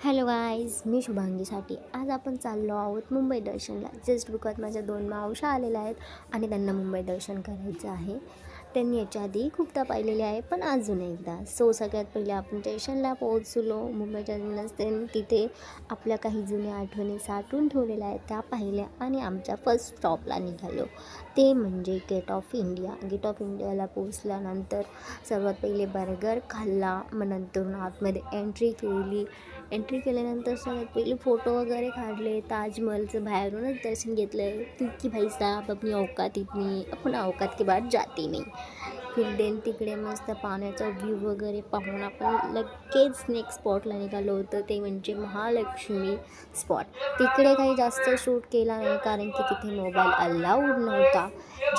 Hello guys, मी शुभांगीसाठी आज आपण चाललो आहोत मुंबई दर्शनला. जस्ट बिकॉज माझ्या 2 मावशा आलेल्या आहेत आणि त्यांना मुंबई दर्शन करायचं आहे. त्यांनी याच्या आधी खूपदा पाहिलेले आहे, पण अजून एकदा. सगळ्यात पहिले आपण स्टेशनला पोहोचलो. मुंबई टर्मिनस तिथे आपल्या काही जुन्या आठवणी साठवून ठेवलेल्या आहेत त्या पाहिल्या आणि आमच्या फर्स्ट स्टॉपला निघालो. ते म्हणजे gate of India. Gate of इंडियाला पोहोचल्यानंतर सर्वात पहिले बर्गर खाल्ला, मग नंतर आतमध्ये एंट्री केल्यानंतर सगळ्यात पहिले फोटो वगैरे काढले. ताजमहलचं बाहेरूनच दर्शन घेतलं. क्योंकि भाई साहब अपनी औकात इतनी अपना औकात के बाद जाती नहीं. फिर तिकडे मस्त पाण्याचा व्ह्यू वगैरे पाहून आपण लगेच नेक्स्ट स्पॉटला निघालो होतं, ते म्हणजे महालक्ष्मी स्पॉट. तिकडे काही जास्त शूट केला नाही कारण की तिथे मोबाईल अलाउड नव्हता.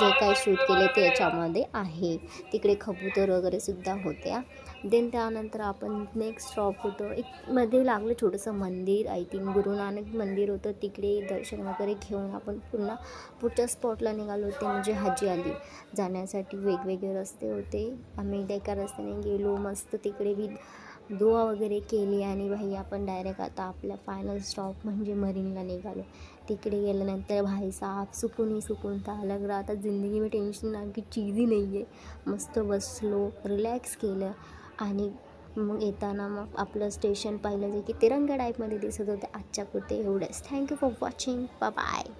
जे काही शूट केले ते याच्यामध्ये आहे. तिकडे कबूतर वगैरे सुद्धा होत्या. त्यानंतर आपण नेक्स्ट स्टॉप होतं, एक मध्ये लागलं छोटंसं मंदिर, आय थिंक गुरु नानक मंदिर होतं. तिकडे दर्शन वगैरे घेऊन आपण पुन्हा पुढच्या स्पॉटला निघालो होते, म्हणजे हाजी अली. जाण्यासाठी वेगवेगळे रस्ते होते. आम्ही एका रस्त्याने गेलो, मस्त तिकडे दुआ वगैरे केली आणि भाई आपण डायरेक्ट आता आपल्या फायनल स्टॉप म्हणजे मरीनला निघालो. तिकडे गेल्यानंतर भाई साहब सुकून था लग रहा था ज़िंदगी में टेन्शन नाम की चीज़ ही नहीं आहे. मस्त बसलो, रिलॅक्स केलं आणि मग येताना मग आपलं स्टेशन पाहिलं जे की तिरंगा टाईपमध्ये दिसत होतं. आजच्या पुरते एवढंच. Thank you for watching. बाय.